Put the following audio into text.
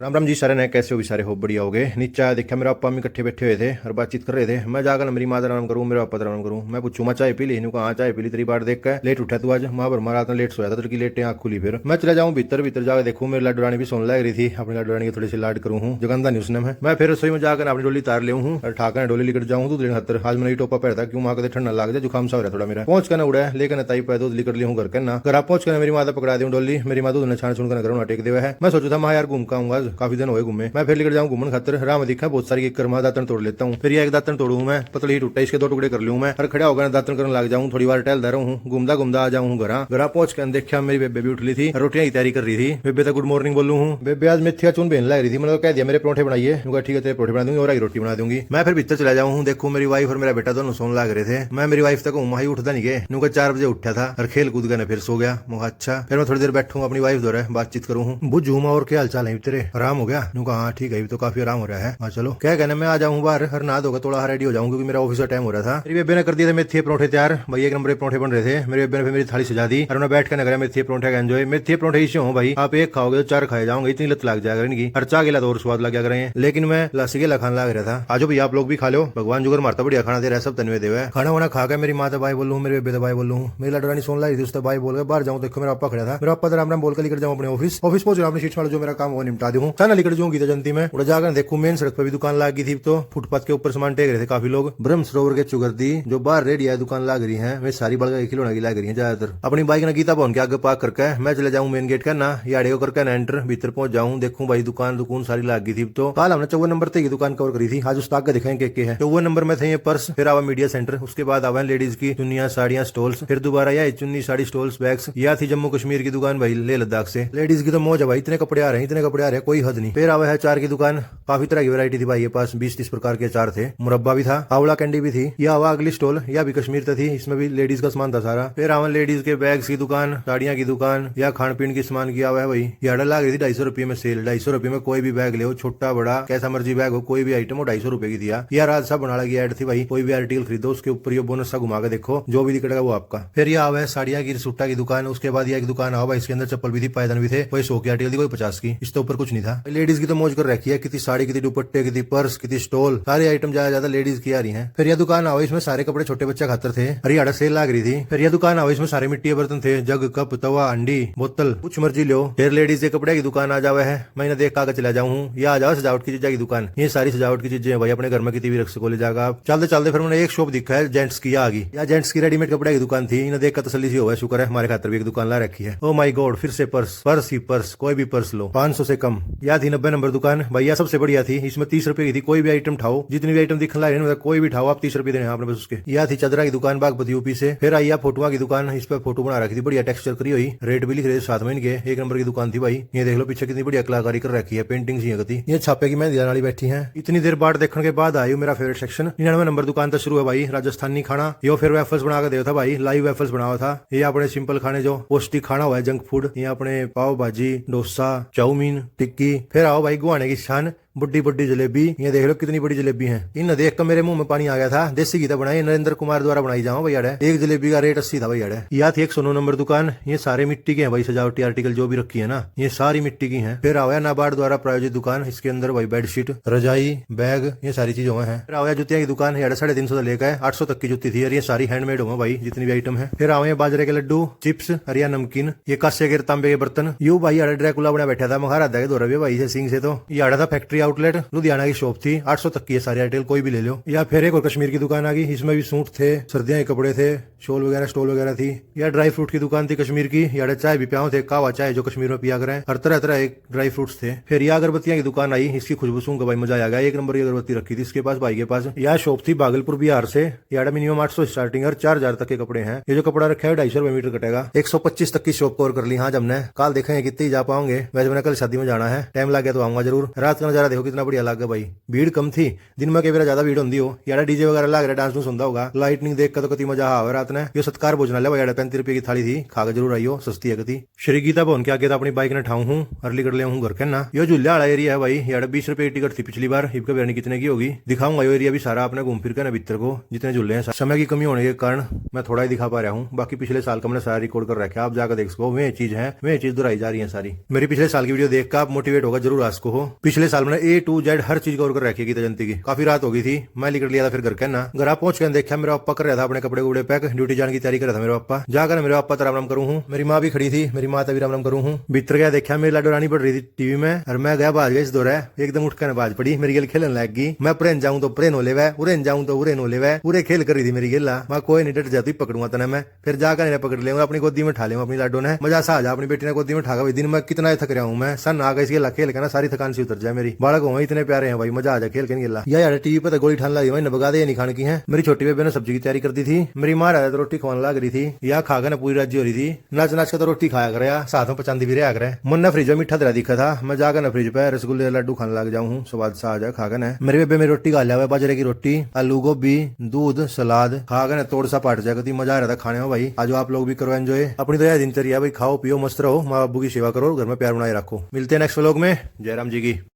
राम राम जी सारे ने कैसे हो भी सारे हो बढ़िया हो गए। नीचे आया देखा मेरा पापा मम्मी इकट्ठे बैठे हुए थे और बातचीत कर रहे थे। मैं जाकर मेरी माँ नाम करूँ मेरे पापा का नाम करूँ। मैं पूछूँ मैं चाय पी ली इन्हों कहा चाय पी ली तेरी बात देख कर लेट उठा तू आज माँ भर रात में लेट सोया था तेरी लेट आँख खुली फिर मैं चला जाऊँ भीतर भीतर जाकर देखूँ मेरी लाडू रानी भी सोने लग रही थी। अपनी लाडू रानी की थोड़ी सी लाड करूँ हूँ जगंदा नहीं उसने मैं फिर रसोई में जाकर अपनी डोली तार ले हूँ और ठाकर डोली लेकर जाऊँ दूध लेने खातर। आज मैंने टोपा पहनता क्यों माँ कदे ठंडा लग जाए जुकाम सा हो रहा थोड़ा मेरा पहुंच कर उड़ा लेकिन ताई पे दूध लेकर लिया घर के ना घर आप पहुंच कर मेरी माता पकड़ा दूँ डोली मेरी माँ दूध ने छान छुन कर घर टेक दे है। मैं सोचा था मैं यार घूम का आऊंगा काफी दिन हुए घूमे मैं फिर लेकर जाऊँ घूमन खातर। राम दिखा बहुत सारी एक कर्मा दातन तोड़ लेता हूँ फिर एक दातन तोड़ू मैं पतली टूटा इसके दो टुकड़े कर लूँ मैं और खड़ा होकर दातन करने लग जाऊँ थोड़ी बार टहलता रहूँ घूमदा घूमदा आ जाऊँ घर पहुंच कर देखा मेरी बेबे भी उठ ली थी रोटियां की तैयारी कर रही थी। बेबे तो गुड मॉर्निंग बोलूँ हूँ। बेबे आज मेथिया चून बेन लग रही थी मतलब कह दिया मेरे परोठे बनाइए ठीक है तेरे परोठे बना दूंगी और रोटी बना दूंगी। मैं फिर भीतर चला जाऊँ देखूँ मेरी वाइफ और मेरा बेटा दोनों सोने लग रहे थे। मैं मेरी वाइफ तक वही उठता नहीं गए नुका 4 बजे उठा था और खेल कूद गए फिर सो गया। मुझे अच्छा फिर मैं थोड़ी देर बैठूँ अपनी वाइफ दो बातचीत करूँ बुझू और क्या हाल चाल है तेरे आराम हो गया नुका हाँ ठीक है तो काफी आराम हो रहा है। हाँ चलो क्या कहना मैं आ जाऊँ बाहर हर नहा धोकर थोड़ा रेडी हो जाऊँ क्योंकि मेरा ऑफिस का टाइम हो रहा था। मेरी बेबे ने कर दिए थे मेथी परोठे तैयार भाई एक नंबर परोठे बन रहे थे। मेरे बेबे ने फिर मेरी थाली सजा दी और मैं बैठ कर नगर मेथी परोठे का एंजॉय। मेथी परोठे इसे हो भाई आप एक खाओगे तो 4 खाए जाओगे इतनी लत लग जाएगा इनकी और चा गिला तो और स्वाद लग जाएगा लेकिन मैं लस्सी गिला खाने लग रहा था। आज भी आप लोग भी खा लो भगवान जुगर मारता बढ़िया खाना दे रहा है सब तनवे देवे खाना वाना खा के मेरी माता भाई बोलूँ मेरे बेबे भाई बोलूँ मेरी लड़ानी सोन लाई थी उससे भाई बोल बाहर जाऊँ देखो मेरा पापा खड़ा था मेरा पापा राम राम बोलकर लेकर जाऊँ अपने ऑफिस पहुंच रहा अपनी शीट वाला जो मेरा काम वो निपटा दूँ खाना लेकर जाऊँ गीता जयंती में उड़ा जाकर देखूँ मेन सड़क पर भी दुकान लग गई थी तो फुटपाथ के ऊपर सामान टेक रहे थे काफी लोग। ब्रह्म सरोवर के चुगर्दी जो बाहर रेडी है दुकान लग रही है वे सारी बड़का खिलौना की लग रही है ज्यादातर। अपनी बाइक ने गीता भवन के आगे पार्क करके मैं चले जाऊँ मेन गेट का ना याड़े को करके ना एंटर भीतर पहुंच जाऊँ देखूँ भाई दुकान सारी लग गई थी। तो कल हमने 54 नंबर तक दुकान कवर करी थी आज उस तक दिखाएंगे के है 54 नंबर में थे ये पर्स फिर आवा मीडिया सेंटर उसके बाद आवा लेडीज की चुनिया साड़ियां स्टॉल्स फिर दोबारा या चुन्नी साड़ी स्टॉल्स बैग्स या थी जम्मू कश्मीर की दुकान भाई ले लद्दाख से। लेडीज की तो मौज है भाई इतने कपड़े आ रहे हैं कोई हद नहीं। फिर आवा है अचार की दुकान काफी तरह की वैरायटी थी भाई ये पास 20-30 प्रकार के अचार थे मुरब्बा भी था आंवला कैंडी भी थी। यह आवा अगली स्टॉल या भी कश्मीर तक थी इसमें भी लेडीज का सामान था सारा। फिर आवा लेडीज के बैग्स की दुकान साड़ियां की दुकान या खान पीन की सामान किया हुआ है भाई याडा लग रही थी 250 रुपये में सेल 250 रुपये में कोई भी बैग ले छोटा बड़ा कैसा मर्जी बैग हो कोई भी आइटम हो 250 रुपए की दिया। यार आज सब बनाने की एड थी भाई कोई भी आर्टिकल खरीदो उसके ऊपर ये बोनस सा घुमा के देखो जो भी दिखेगा वो आपका। फिर ये आवा है साड़ियां की सूटा की दुकान उसके बाद ये एक दुकान आवा इसके अंदर चप्पल भी थी पायदान भी थे कोई 100 की आर्टिकल थी कोई 50 की इसके ऊपर कुछ नहीं था। लेडीज की तो मौज कर रखी है कितनी साड़ी कितनी दुपट्टे कितनी पर्स कितनी स्टॉल सारे आइटम ज्यादा लेडीज की आ रही है। फिर यह दुकान आवा इसमें सारे कपड़े छोटे बच्चे खातर थे हरियाणा सेल लग रही थी। फिर यह दुकान आवा इसमें सारे मिट्टी के बर्तन थे जग कप तवा अंडी बोतल कुछ मर्जी लो। फिर लेडीज के कपड़े की दुकान आ जावे है मैं देख का चला जाऊँ ये आ जाओ सजावट की चीजें की दुकान ये सारी सजावट की चीजें भाई अपने घर में कितनी भी रख सको ले जाएगा आप। चलते चलते फिर मैंने एक शॉप दिखा है जेंट्स की आ गई या जेंट्स की रेडीमेड कपड़े की दुकान थी इन्हें देख कर तसल्ली सी हुआ शुक्र है हमारे खातर भी एक दुकान ला रखी है। ओ माय गॉड फिर से पर्स ही पर्स कोई भी पर्स लो 500 से कम। या थी 90 नंबर दुकान भैया सबसे बढ़िया थी इसमें 30 रुपए की थी कोई भी आइटम ठाओ जितनी भी आइटम दिखने लगे कोई भी ठाओ आप 30 रुपए देने आपने बस उसके। या थी चदरा की दुकान बागपत यूपी से। फिर आई फोटुआ की दुकान इस पर फोटो बना रखी थी बढ़िया टेक्सचर करी हुई रेट भी लिख रहे साथ में इनके एक नंबर की दुकान थी भाई ये देख लो पीछे कितनी बढ़िया कलाकारी कर रखी है पेंटिंग सी ये छापे की मेहंदी वाली बैठी है। इतनी देर बाद देखने के बाद आई मेरा फेवरेट सेक्शन 99 नंबर दुकान तक शुरू है भाई राजस्थानी खाना यो फिर वेफल्स बना के दिया था भाई लाइव वेफल्स बना हुआ था ये अपने सिंपल खाने जो पौष्टिक खाना हुआ है जंक फूड ये अपने पाव भाजी डोसा चाउमीन टिक्की। फिर आओ भाई गुआने की शान बुड्डी बुड्डी जलेबी ये देख लो कितनी बड़ी जलेबी है इन देख कर मेरे मुंह में पानी आ गया था। देसी घी बनाई नरेंद्र कुमार द्वारा बनाई जाओ भैया एक जलेबी का रेट 80 था भैया। या थी 109 नंबर दुकान ये सारे मिट्टी के हैं भाई सजावटी आर्टिकल जो भी रखी है ना ये सारी मिट्टी की है। फिर आया नाबार्ड द्वारा प्रायोजित दुकान इसके अंदर भाई बेडशीट रजाई बैग ये सारी चीजों है। फिर आया जुतिया की दुकान 350 से लेकर 800 तक की जुती थी और ये सारी हैंडमेड हो भाई जितनी भी आइटम है। फिर आए बाजरे के लड्डू चिप्स हरिया नमकीन ये कासे के तांबे के बर्तन यू भाई ड्रैकुला बना बैठा था महाराजा के दौरा भी भाई से सिंह से तो ये आड़ा था फैक्ट्री आउटलेट लुधियाना की शॉप थी 800 तक की है सारी आइटल कोई भी ले लो। या फिर एक और कश्मीर की दुकान आ गई इसमें भी सूट थे सर्दियों के कपड़े थे शॉल वगैरह स्टॉल वगैरह थी। या ड्राई फ्रूट की दुकान थी कश्मीर की या चाय भी पियाओ थे कावा चाय जो कश्मीर में पिया करें हर तरह तरह एक ड्राई फ्रूट्स थे। फिर यह अगरबत्तियां की दुकान आई इसकी खुशबू सूंघ भाई मजा आ गया एक नंबर की अगरबत्ती रखी थी इसके पास भाई के पास। यह शॉप थी भागलपुर बिहार से याडा मिनिमम 800 स्टार्टिंग और 4000 तक के कपड़े हैं। ये जो कपड़ा रखा है 250 रुपए मीटर कटेगा 125 तक की शॉप कवर कर ली। हाँ हमने कल देखेंगे कितनी जा पाओगे वैसे मैंने कल शादी में जाना है टाइम लग गया तो आऊंगा जरूर। रात का नजारा देखो कितना बढ़िया लग गया भाई। भीड़ कम थी, दिन में कई बार ज्यादा भीड़ होती हो यार। डीजे वगैरह लग रहा, डांस होता होगा, लाइटनिंग देख कर तो कति मजा आवे रात ने। ये सत्कार भोजनालय भाई, 35 रुपए की थाली थी, खाकर जरूर आइयो, सस्ती है कति। श्री गीता भवन के आगे तो अपनी बाइक ने ठाऊ हूँ, अर्ली कर ले हूँ घर के ना। यो झूला वाला एरिया है भाई, यार 20 रुपए की टिकट थी पिछली बार, इबका बिरयानी कितने की होगी दिखाऊंगा। यो एरिया भी सारा आपने घूम फिर के ना भीतर को, जितने झूले हैं। समय की कमी होने के कारण मैं थोड़ा ही दिखा पा रहा हूँ, बाकी पिछले साल का मैंने सारा रिकॉर्ड कर रखा है, आप जाकर देख सको। वे चीज है, वे चीज दोहराई जा रही है सारी। मेरी पिछले साल की वीडियो देख कर आप मोटिवेट होगा जरूर आज को हो। पिछले साल मैंने A to Z हर चीज कवर कर रखी है गीता जयंती की। काफी रात हो गई थी, मैं निकल लिया था फिर घर के ना। घर पहुंच कर देखा मेरा पापा कर रहा था अपने कपड़े कपड़े पैक, ड्यूटी जाने की तैयारी कर रहा था मेरा पापा। जाकर मेरे पापा राम राम करूँ हूँ, मेरी माँ भी खड़ी थी, मेरी माँ तभी राम राम करूँ हूँ। भीतर गया देखा मेरी लाडो रानी पड़ रही थी टीवी में, और मैं गया बाज गया इस दौरा, एकदम उठकर बाज पड़ी, मेरी गेल खेलने लग गई। मैं प्रेन जाऊँ तो प्रेन हो ले वह, उरेन जाऊँ तो उरेन हो ले वह, पूरे खेल कर रही थी मेरी गेला। मैं कोई नहीं डट जाती, पकड़ूंगा तने मैं। फिर जाकर इन्हें पकड़ लेंगे, अपनी गोदी में ठा लेंगे अपनी लाडो ने। मजा सा आ जा अपनी बेटी ने गोदी में ठा गई। दिन में कितना थक रहा हूँ मैं, सन आ गई इसके खेल के ना, सारी थकान से उतर जाए मेरी। बालक हो इतने प्यारे हैं भाई, मजा आ जाए खेल के गेला। यार टीवी पर गोली ठान लगी भाई, बगा दे नहीं खाने की है। मेरी छोटी बेबे ने सब्जी की तैयारी कर दी थी, मेरी माँ तो रोटी खवाने लग रही थी, या खाकर ना पूरी राज्य हो रही थी। नाच नाच कर तो रोटी खाया करे, साथ में पचांदी भी रहा करे। मन ना फ्रिज में मीठा दरा दिखा था, मैं जाकर ना फ्रिज पे रसगुल्ले लड्डू खाने लग जाऊँ, स्वाद सा आ जाए खाकर ना। मेरी बेबे मेरी रोटी खा लिया, बाजरे की रोटी, आलू गोभी, दूध, सलाद खाकर ना तोड़ सा पाट जाएगा। मजा आ रहा था खाने में भाई। आज आप लोग भी करो एंजॉय अपनी तो यह दिनचर्या भाई, खाओ पियो मस्त रहो, माँ बाबू की सेवा करो, घर में प्यार बनाए रखो। मिलते हैं नेक्स्ट व्लॉग में, जयराम जी की।